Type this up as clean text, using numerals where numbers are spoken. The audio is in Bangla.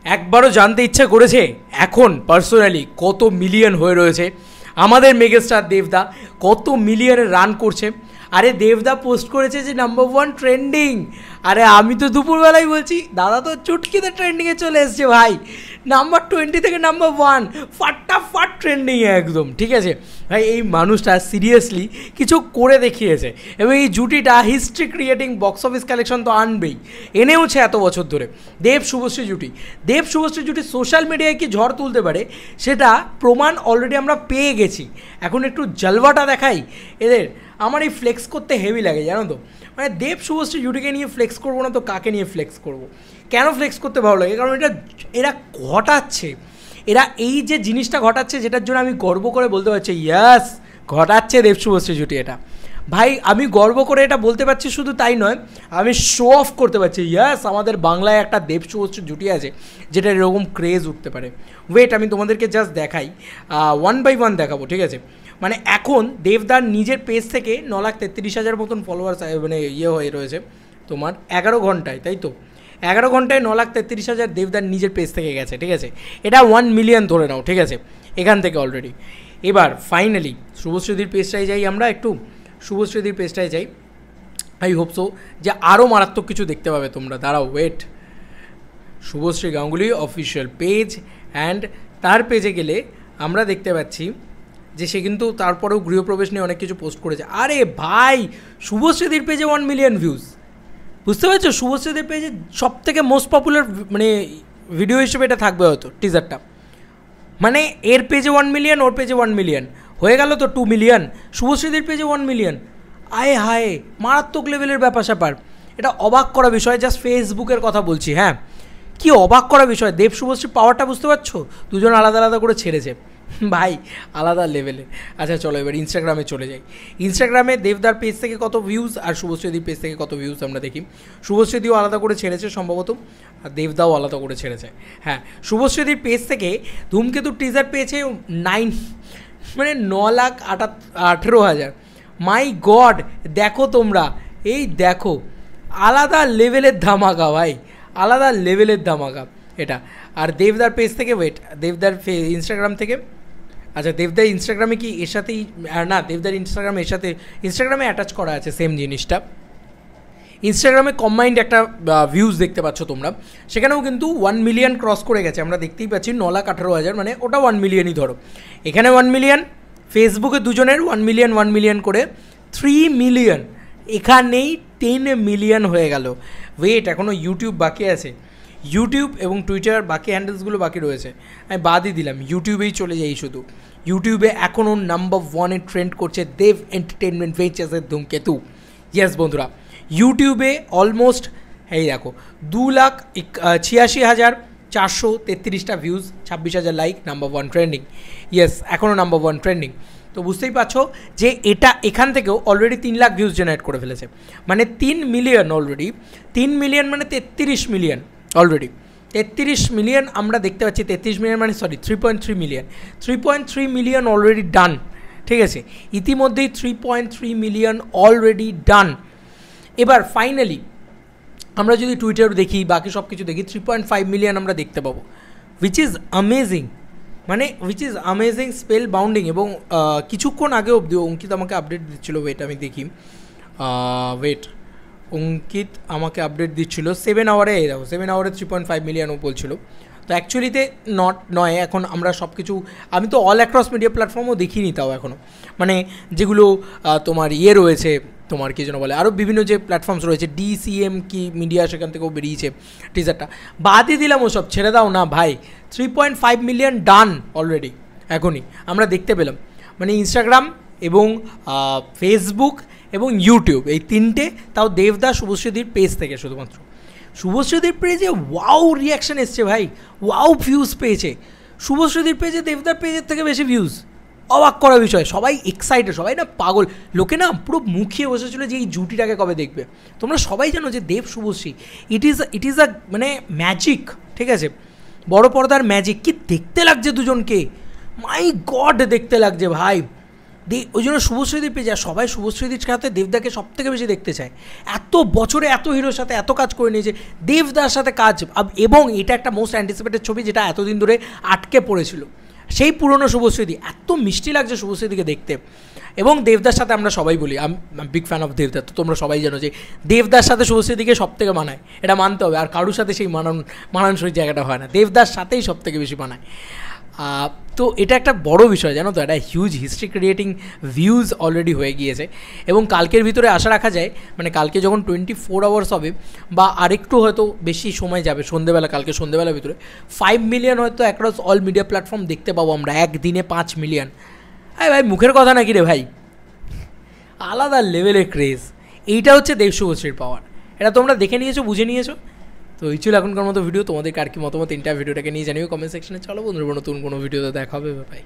একবারও জানতে ইচ্ছা করেছে এখন পার্সোনালি কত মিলিয়ন হয়ে রয়েছে আমাদের মেগাস্টার দেবদা, কত মিলিয়নে রান করছে? আরে দেবদা পোস্ট করেছে যে নাম্বার 1 ট্রেন্ডিং। আরে আমি তো দুপুরবেলায় বলছি দাদা তো চুটকিতে ট্রেন্ডিংয়ে চলে এসছে ভাই, নাম্বার 20 থেকে নাম্বার 1 ফাটাফাট ট্রেন্ডিংয়ে একদম। ঠিক আছে ভাই, এই মানুষটা সিরিয়াসলি কিছু করে দেখিয়েছে এবং এই জুটিটা history creating box office collection তো আনবেই, এনেওছে এত বছর ধরে। দেব শুভশ্রী জুটি, দেব শুভশ্রী জুটি সোশ্যাল মিডিয়ায় কি ঝড় তুলতে পারে সেটা প্রমাণ অলরেডি আমরা পেয়ে গেছি। এখন একটু জলওয়াটা দেখাই এদের। আমার এই ফ্লেক্স করতে হেভি লাগে জানো তো, মানে দেব শুভশ্রী জুটিকে নিয়ে ফ্লেক্স করবো না তো কাকে নিয়ে ফ্লেক্স করবো? কেন ফ্লেক্স করতে ভালো লাগে? কারণ এরা ঘটাচ্ছে, এরা এই যে জিনিসটা ঘটাচ্ছে যেটার জন্য আমি গর্ব করে বলতে পারছি ইয়াস ঘটাচ্ছে দেব শুভশ্রী জুটি। এটা ভাই আমি গর্ব করে এটা বলতে পারছি, শুধু তাই নয় আমি শো অফ করতে পারছি ইয়াস আমাদের বাংলায় একটা দেব শুভশ্রী জুটি আছে যেটা এরকম ক্রেজ উঠতে পারে। ওয়েট আমি তোমাদেরকে জাস্ট দেখাই, 1 বাই 1 দেখাবো। ঠিক আছে, মানে এখন দেবদার নিজের পেজ থেকে 9,33,000 মতন ফলোয়ার্স মানে হয়ে রয়েছে তোমার 11 ঘন্টায়, তাই তো 11 ঘন্টায় 9,33,000 দেবদার নিজের পেজ থেকে গেছে। ঠিক আছে, এটা 1 মিলিয়ন ধরে নাও। ঠিক আছে, এখান থেকে অলরেডি। এবার ফাইনালি শুভশ্রীদির পেজটায় যাই আমরা একটু, শুভশ্রীদির পেজটায় যাই। আই হোপ সো যে আরও মারাত্মক কিছু দেখতে পাবে তোমরা। দাঁড়াও wait, Shubhashree Ganguly official page, and তার পেজে গেলে আমরা দেখতে পাচ্ছি যে সে কিন্তু তারপরেও গৃহপ্রবেশ নিয়ে অনেক কিছু পোস্ট করেছে। আরে ভাই শুভশ্রীদির পেজে 1 মিলিয়ন ভিউজ, বুঝতে পারছো? শুভশ্রীদির পেজে সব থেকে মোস্ট পপুলার মানে ভিডিও হিসেবে এটা থাকবে হয়তো টিজারটা। মানে এর পেজে 1 মিলিয়ন, ওর পেজে 1 মিলিয়ন, হয়ে গেল তো 2 মিলিয়ন। শুভশ্রীদির পেজে 1 মিলিয়ন, আয় হায় মারাত্মক লেভেলের ব্যাপার স্যাপার। এটা অবাক করা বিষয়, জাস্ট ফেসবুকের কথা বলছি। হ্যাঁ, কি অবাক করা বিষয়, দেব শুভশ্রী পাওয়ারটা বুঝতে পারছো? দুজন আলাদা আলাদা করে ছেড়েছে ভাই, আলাদা লেভেলের। আচ্ছা চলো এবার ইনস্টাগ্রামে চলে যাই। ইনস্টাগ্রামে দেবদার পেজ থেকে কত ভিউজ আর শুভশ্রীদির পেজ থেকে কত ভিউজ আমরা দেখি। শুভশ্রীদিও আলাদা করে ছেড়েছে সম্ভবত, আর দেবদাও আলাদা করে ছেড়েছে। হ্যাঁ, শুভশ্রীদির পেজ থেকে ধূমকেতু টিজার পেয়েছে 9,18,000। মাই গড, দেখো তোমরা, এই দেখো আলাদা লেভেলের ধামাকা ভাই, আলাদা লেভেলের ধামাকা এটা। আর দেবদার পেজ থেকে ওয়েট, দেবদার ইনস্টাগ্রাম থেকে, আচ্ছা দেবদার ইনস্টাগ্রামে কি এর সাথেই না, দেবদার ইনস্টাগ্রামে এর সাথে ইনস্টাগ্রামে অ্যাটাচ করা আছে সেম জিনিসটা। ইনস্টাগ্রামে কম্বাইন্ড একটা ভিউজ দেখতে পাচ্ছ তোমরা, সেখানেও কিন্তু 1 মিলিয়ন ক্রস করে গেছে। আমরা দেখতেই পাচ্ছি 9,18,000, মানে ওটা 1 মিলিয়নই ধরো। এখানে 1 মিলিয়ন, ফেসবুকে দুজনের 1 মিলিয়ন 1 মিলিয়ন করে 3 মিলিয়ন, এখানেই 10 মিলিয়ন হয়ে গেল। ওয়েট এখনও ইউটিউব বাকি আছে, ইউটিউব এবং টুইটার বাকি হ্যান্ডেলসগুলো বাকি রয়েছে। আমি বাদই দিলাম, ইউটিউবেই চলে যাই শুধু। ইউটিউবে এখনও নাম্বার 1-এ ট্রেন্ড করছে দেব এন্টারটেনমেন্ট ভেঞ্চার্সের ধূমকেতু। ইয়েস বন্ধুরা, ইউটিউবে অলমোস্ট এই দেখো 2,86,433টা views, 26,000 like, number 1 trending. Yes, এখনও নাম্বার 1 ট্রেন্ডিং। তো বুঝতেই পারছো যে এটা এখান থেকেও অলরেডি 3 লাখ ভিউজ জেনারেট করে ফেলেছে, মানে 3 মিলিয়ন অলরেডি। 3 মিলিয়ন মানে 33 মিলিয়ন অলরেডি, 33 মিলিয়ন আমরা দেখতে পাচ্ছি। 33 মিলিয়ন মানে 3.3 মিলিয়ন, 3.3 মিলিয়ন অলরেডি ডান। ঠিক আছে, ইতিমধ্যেই 3.3 মিলিয়ন অলরেডি ডান। এবার ফাইনালি আমরা যদি টুইটার দেখি, বাকি সব কিছু দেখি, 3.5 মিলিয়ন আমরা দেখতে পাবো, উইচ ইজ অ্যামেজিং, মানে which is amazing, spell bounding. এবং কিছুক্ষণ আগে অবধি অঙ্কিত আমাকে আপডেট দিচ্ছিলো, ওয়েট আমি দেখি, ওয়েট অঙ্কিত আমাকে আপডেট দিচ্ছিলো 7 আওয়ারে, এই দেখো 7 আওয়ারে 3.5 মিলিয়নও বলছিল। তো অ্যাকচুয়ালিতে নয়, এখন আমরা সব কিছু, আমি তো অল অ্যাক্রস মিডিয়া প্ল্যাটফর্মও দেখিনি তাও এখনও, মানে যেগুলো তোমার রয়েছে, তোমার কী যেন বলে, আরও বিভিন্ন যে প্ল্যাটফর্মস রয়েছে, DCM কি মিডিয়া, সেখান থেকেও বেরিয়েছে টিজারটা। বাদই দিলাম ওসব, ছেড়ে দাও না ভাই। 3.5 মিলিয়ন ডান অলরেডি এখনই আমরা দেখতে পেলাম, মানে ইনস্টাগ্রাম এবং ফেসবুক এবং ইউটিউব, এই তিনটে, তাও দেবদা শুভশ্রীদির পেজ থেকে শুধুমাত্র। শুভশ্রীদির পেজে ওয়াও রিয়াকশান এসছে ভাই, ওয়াও ভিউজ পেয়েছে শুভশ্রীদির পেজে, দেবদার পেজের থেকে বেশি ভিউজ। অবাক করা বিষয়, সবাই এক্সাইটেড, সবাই না পাগল, লোকে না পুরো মুখিয়ে বসেছিল যে এই জুটিটাকে কবে দেখবে। তোমরা সবাই জানো যে দেব শুভশ্রী ইট ইজ আ মানে ম্যাজিক। ঠিক আছে, বড় পর্দার ম্যাজিক। কি দেখতে লাগছে দুজনকে, মাই গড দেখতে লাগছে ভাই, ওই জন্য শুভশ্রীদি পেয়ে যায়, সবাই শুভশ্রীদির সাথে দেবদাকে সব থেকে বেশি দেখতে চায়। এত বছরে এত হিরোর সাথে এত কাজ করে নিয়েছে, দেবদার সাথে কাজ, এবং এটা একটা মোস্ট অ্যান্টিসিপেটেড ছবি যেটা এতদিন ধরে আটকে পড়েছিল, সেই পুরনো শুভশ্রীদি। এত মিষ্টি লাগছে শুভশ্রীদিকে দেখতে। এবং দেবদার সাথে আমরা সবাই বলি, আমি বিগ ফ্যান অফ দেবদা, তো তোমরা সবাই জানো যে দেবদার সাথে শুভশ্রীদিকে সব থেকে মানায়, এটা মানতে হবে। আর কারোর সাথে সেই মানানসই জায়গাটা হয় না, দেবদার সাথেই সব থেকে বেশি মানায়। তো এটা একটা বড় বিষয়, জানো তো, একটা huge history creating views already হয়ে গিয়েছে। এবং কালকের ভিতরে আশা রাখা যায়, মানে কালকে যখন 24 আওয়ার্স হবে বা আরেকটু হয়তো বেশি সময় যাবে, সন্ধ্যেবেলা, কালকে সন্ধ্যেবেলার ভিতরে 5 মিলিয়ন হয়তো অ্যাক্রস অল মিডিয়া প্ল্যাটফর্ম দেখতে পাবো আমরা, একদিনে 5 মিলিয়ন। আরে ভাই মুখের কথা নাকি রে ভাই, আলাদা লেভেলের ক্রেজ। এইটা হচ্ছে দেব শুভশ্রীর পাওয়ার, এটা তোমরা দেখে নিয়েছো, বুঝে নিয়েছো। তো এই ছিল এখনকার মতো ভিডিও, তোমাদের কার কি মতামত ভিডিওটাকে নিয়ে জানিও কমেন্ট সেকশনে। চলো বন্ধুরা, নতুন কোনো ভিডিওতে দেখা হবে, ভাই।